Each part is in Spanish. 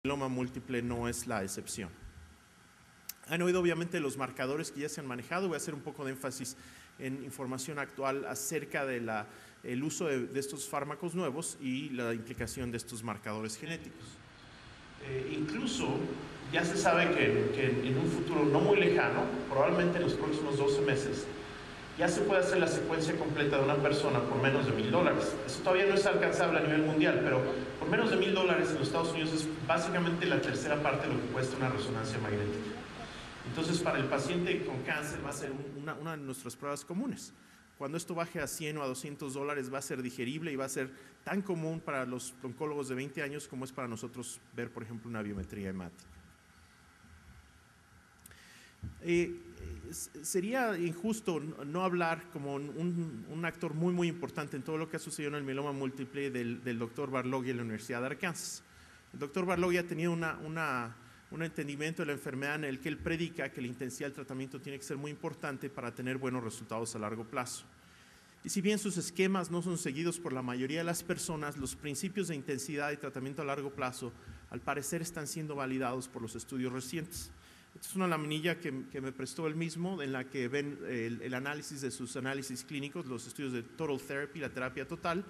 mieloma múltiple no es la excepción. Han oído obviamente los marcadores que ya se han manejado. Voy a hacer un poco de énfasis en información actual acerca de el uso de estos fármacos nuevos y la implicación de estos marcadores genéticos. Incluso ya se sabe que en un futuro no muy lejano, probablemente en los próximos 12 meses, ya se puede hacer la secuencia completa de una persona por menos de $1,000. Eso todavía no es alcanzable a nivel mundial, pero por menos de $1,000 en los Estados Unidos es básicamente la tercera parte de lo que cuesta una resonancia magnética. Entonces, para el paciente con cáncer va a ser una de nuestras pruebas comunes. Cuando esto baje a $100 o a $200 va a ser digerible y va a ser tan común para los oncólogos de 20 años como es para nosotros ver, por ejemplo, una biometría hemática. Sería injusto no hablar como un actor muy importante en todo lo que ha sucedido en el mieloma múltiple del doctor Barloggia en la Universidad de Arkansas. El doctor Barloggia tenía un entendimiento de la enfermedad en el que él predica que la intensidad del tratamiento tiene que ser muy importante para tener buenos resultados a largo plazo. Y si bien sus esquemas no son seguidos por la mayoría de las personas, los principios de intensidad y tratamiento a largo plazo al parecer están siendo validados por los estudios recientes. Esta es una laminilla que me prestó él mismo, en la que ven el análisis de sus análisis clínicos, los estudios de Total Therapy, la terapia total,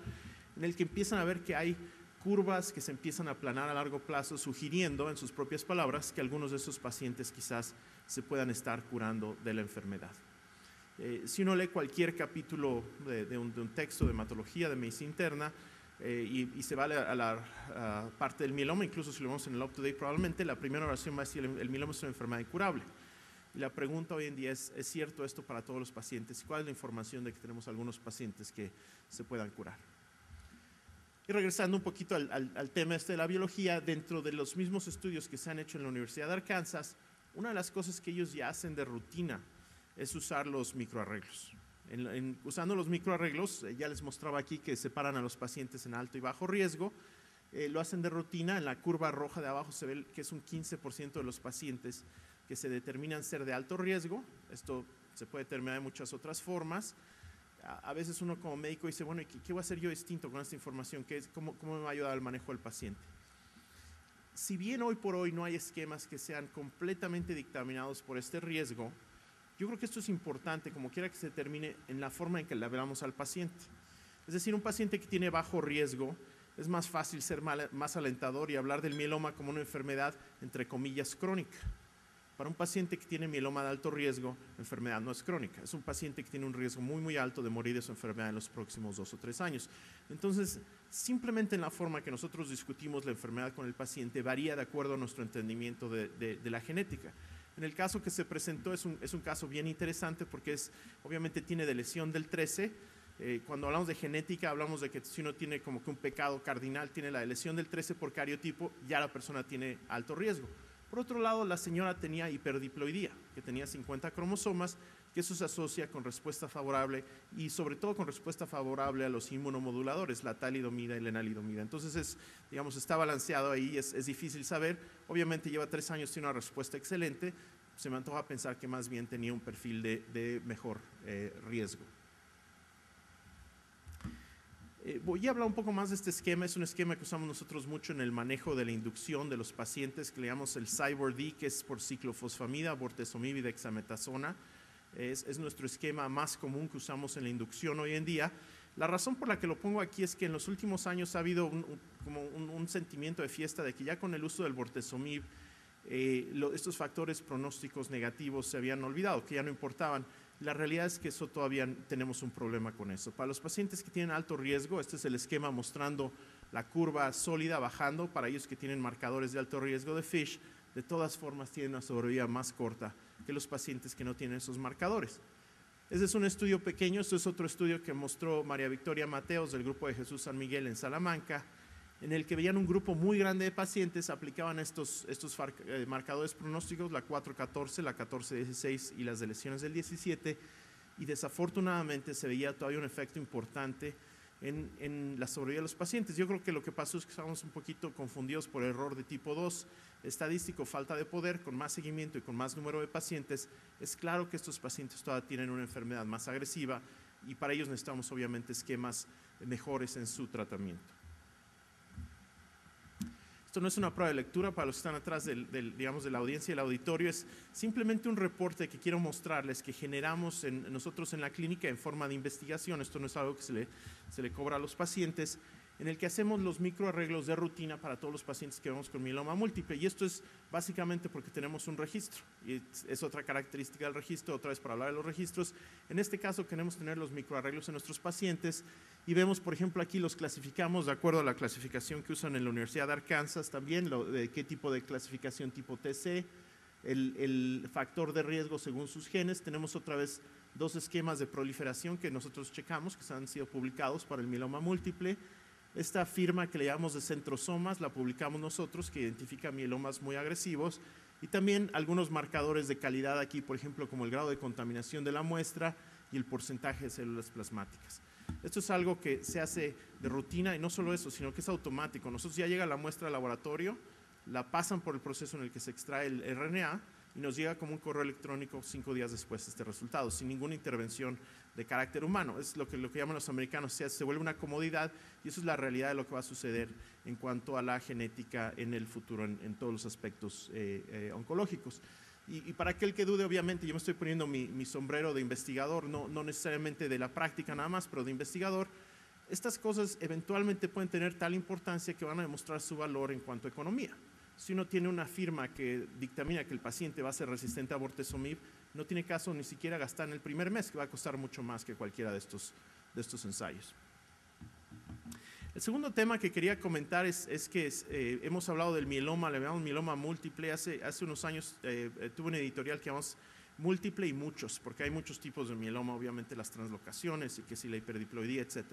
en el que empiezan a ver que hay curvas que se empiezan a aplanar a largo plazo, sugiriendo, en sus propias palabras, que algunos de esos pacientes quizás se puedan estar curando de la enfermedad. Si uno lee cualquier capítulo de un texto de hematología, de medicina interna, y se va a la parte del mieloma, incluso si lo vemos en el up-to-date probablemente, la primera oración va a decir el mieloma es una enfermedad incurable. Y la pregunta hoy en día ¿es cierto esto para todos los pacientes? ¿Cuál es la información de que tenemos algunos pacientes que se puedan curar? Y regresando un poquito al tema de la biología, dentro de los mismos estudios que se han hecho en la Universidad de Arkansas, una de las cosas que ellos ya hacen de rutina es usar los microarreglos. Usando los microarreglos, ya les mostraba aquí que separan a los pacientes en alto y bajo riesgo, lo hacen de rutina. En la curva roja de abajo se ve que es un 15% de los pacientes que se determinan ser de alto riesgo. Esto se puede determinar de muchas otras formas. A veces uno como médico dice, bueno, ¿qué voy a hacer yo distinto con esta información? ¿Cómo me va a ayudar al manejo del paciente? Si bien hoy por hoy no hay esquemas que sean completamente dictaminados por este riesgo, yo creo que esto es importante, como quiera que se determine, en la forma en que le hablamos al paciente. Es decir, un paciente que tiene bajo riesgo, es más fácil ser más alentador y hablar del mieloma como una enfermedad, entre comillas, crónica. Para un paciente que tiene mieloma de alto riesgo, la enfermedad no es crónica. Es un paciente que tiene un riesgo muy alto de morir de su enfermedad en los próximos 2 o 3 años. Entonces, simplemente en la forma que nosotros discutimos la enfermedad con el paciente varía de acuerdo a nuestro entendimiento de la genética. En el caso que se presentó es un caso bien interesante porque obviamente tiene de lesión del 13. Cuando hablamos de genética hablamos de que si uno tiene como que un pecado cardinal, tiene la lesión del 13 por cariotipo, ya la persona tiene alto riesgo. Por otro lado, la señora tenía hiperdiploidía, que tenía 50 cromosomas, que eso se asocia con respuesta favorable y sobre todo con respuesta favorable a los inmunomoduladores, la talidomida y la enalidomida. Entonces, digamos, está balanceado ahí, es difícil saber. Obviamente lleva 3 años, tiene una respuesta excelente. Se me antoja pensar que más bien tenía un perfil de mejor riesgo. Voy a hablar un poco más de este esquema. Es un esquema que usamos nosotros mucho en el manejo de la inducción de los pacientes, que le llamamos el CyBorD, que es por ciclofosfamida, bortezomib y dexametasona. Es nuestro esquema más común que usamos en la inducción hoy en día. La razón por la que lo pongo aquí es que en los últimos años ha habido como un sentimiento de fiesta de que ya con el uso del bortezomib estos factores pronósticos negativos se habían olvidado, que ya no importaban. La realidad es que eso todavía tenemos un problema con eso. Para los pacientes que tienen alto riesgo, este es el esquema mostrando la curva sólida bajando. Para ellos que tienen marcadores de alto riesgo de FISH, de todas formas tienen una sobrevida más corta que los pacientes que no tienen esos marcadores. Este es un estudio pequeño. Este es otro estudio que mostró María Victoria Mateos del grupo de Jesús San Miguel en Salamanca, en el que veían un grupo muy grande de pacientes, aplicaban estos marcadores pronósticos, la 4-14, la 14-16 y las de lesiones del 17, y desafortunadamente se veía todavía un efecto importante en la sobrevida de los pacientes. Yo creo que lo que pasó es que estábamos un poquito confundidos por error de tipo 2, estadístico, falta de poder. Con más seguimiento y con más número de pacientes, es claro que estos pacientes todavía tienen una enfermedad más agresiva y para ellos necesitamos obviamente esquemas mejores en su tratamiento. Esto no es una prueba de lectura para los que están atrás digamos, de la audiencia y el auditorio, es simplemente un reporte que quiero mostrarles que generamos nosotros en la clínica en forma de investigación. Esto no es algo que se le cobra a los pacientes, en el que hacemos los microarreglos de rutina para todos los pacientes que vemos con mieloma múltiple. Y esto es básicamente porque tenemos un registro. Y es otra característica del registro, otra vez para hablar de los registros. En este caso queremos tener los microarreglos en nuestros pacientes y vemos, por ejemplo, aquí los clasificamos de acuerdo a la clasificación que usan en la Universidad de Arkansas también, de qué tipo de clasificación tipo TC, el factor de riesgo según sus genes. Tenemos otra vez 2 esquemas de proliferación que nosotros checamos, que han sido publicados para el mieloma múltiple. Esta firma que le llamamos de centrosomas la publicamos nosotros, que identifica mielomas muy agresivos, y también algunos marcadores de calidad aquí, por ejemplo, como el grado de contaminación de la muestra y el porcentaje de células plasmáticas. Esto es algo que se hace de rutina, y no solo eso, sino que es automático. Nosotros ya llega la muestra al laboratorio, la pasan por el proceso en el que se extrae el RNA y nos llega como un correo electrónico 5 días después este resultado, sin ninguna intervención de carácter humano. Es lo que llaman los americanos, se vuelve una comodidad, y eso es la realidad de lo que va a suceder en cuanto a la genética en el futuro, en todos los aspectos oncológicos. Y para aquel que dude, obviamente, yo me estoy poniendo mi sombrero de investigador, no necesariamente de la práctica nada más, pero de investigador. Estas cosas eventualmente pueden tener tal importancia que van a demostrar su valor en cuanto a economía. Si uno tiene una firma que dictamina que el paciente va a ser resistente a bortezomib, no tiene caso ni siquiera gastar en el primer mes, que va a costar mucho más que cualquiera de estos ensayos. El segundo tema que quería comentar es que hemos hablado del mieloma, le llamamos mieloma múltiple. Hace unos años tuve una editorial que llamamos Múltiple y Muchos, porque hay muchos tipos de mieloma, obviamente las translocaciones y que si la hiperdiploidía, etc.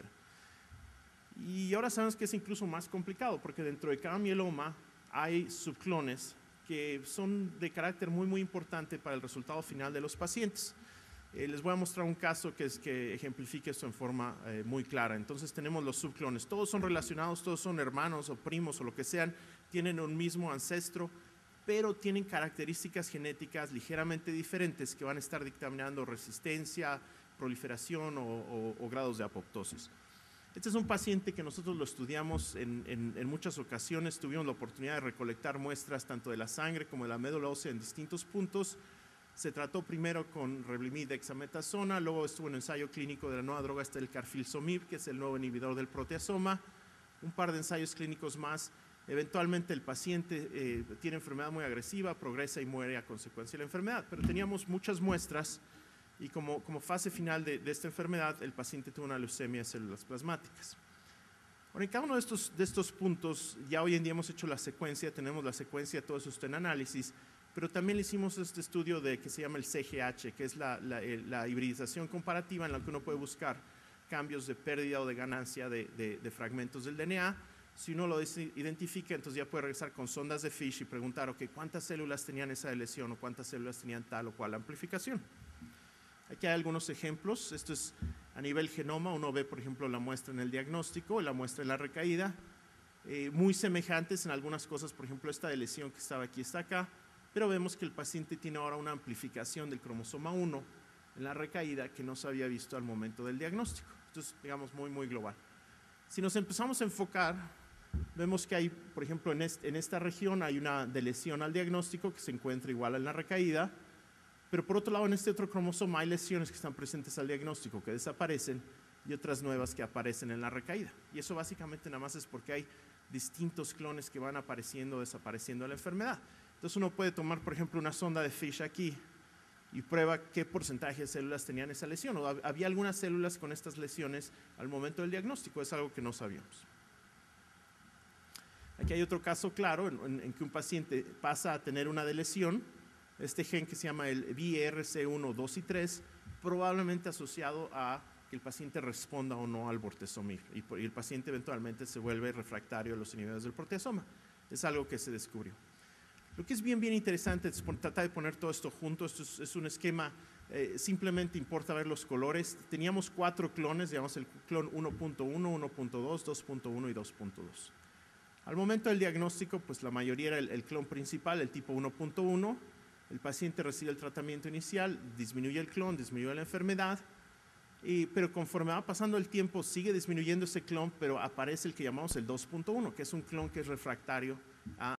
Y ahora sabemos que es incluso más complicado, porque dentro de cada mieloma hay subclones que son de carácter muy importante para el resultado final de los pacientes. Les voy a mostrar un caso que ejemplifique esto en forma muy clara. Entonces tenemos los subclones, todos son relacionados, todos son hermanos o primos o lo que sean, tienen un mismo ancestro, pero tienen características genéticas ligeramente diferentes que van a estar dictaminando resistencia, proliferación o grados de apoptosis. Este es un paciente que nosotros lo estudiamos en muchas ocasiones. Tuvimos la oportunidad de recolectar muestras tanto de la sangre como de la médula ósea en distintos puntos. Se trató primero con Revlimid dexametasona, luego estuvo en ensayo clínico de la nueva droga, el carfilzomib, que es el nuevo inhibidor del proteasoma, un par de ensayos clínicos más. Eventualmente el paciente tiene enfermedad muy agresiva, progresa y muere a consecuencia de la enfermedad, pero teníamos muchas muestras. Y como fase final de esta enfermedad, el paciente tuvo una leucemia de células plasmáticas. Bueno, en cada uno de estos puntos, ya hoy en día hemos hecho la secuencia, tenemos la secuencia, todo eso está en análisis, pero también le hicimos este estudio que se llama el CGH, que es la hibridización comparativa, en la que uno puede buscar cambios de pérdida o de ganancia de fragmentos del DNA. Si uno lo identifica, entonces ya puede regresar con sondas de FISH y preguntar, ok, ¿cuántas células tenían esa lesión o cuántas células tenían tal o cual amplificación? Aquí hay algunos ejemplos. Esto es a nivel genoma. Uno ve, por ejemplo, la muestra en el diagnóstico, la muestra en la recaída, muy semejantes en algunas cosas. Por ejemplo, esta de lesión que estaba aquí está acá, pero vemos que el paciente tiene ahora una amplificación del cromosoma 1 en la recaída que no se había visto al momento del diagnóstico. Esto es, digamos, muy global. Si nos empezamos a enfocar, vemos que hay, por ejemplo, en esta región hay una deleción al diagnóstico que se encuentra igual en la recaída. Pero por otro lado, en este otro cromosoma hay lesiones que están presentes al diagnóstico, que desaparecen, y otras nuevas que aparecen en la recaída. Y eso básicamente nada más es porque hay distintos clones que van apareciendo o desapareciendo de la enfermedad. Entonces uno puede tomar, por ejemplo, una sonda de FISH aquí y prueba qué porcentaje de células tenían esa lesión. O había algunas células con estas lesiones al momento del diagnóstico, es algo que no sabíamos. Aquí hay otro caso claro en que un paciente pasa a tener una delesión. Este gen que se llama el BRC1, 2 y 3, probablemente asociado a que el paciente responda o no al bortezomib, y el paciente eventualmente se vuelve refractario a los inhibidores del proteasoma. Es algo que se descubrió. Lo que es bien interesante es tratar de poner todo esto junto. Esto es un esquema, simplemente importa ver los colores. Teníamos 4 clones, digamos el clon 1.1, 1.2, 2.1 y 2.2. Al momento del diagnóstico, pues la mayoría era el clon principal, el tipo 1.1. El paciente recibe el tratamiento inicial, disminuye el clon, disminuye la enfermedad, pero conforme va pasando el tiempo sigue disminuyendo ese clon, pero aparece el que llamamos el 2.1, que es un clon que es refractario a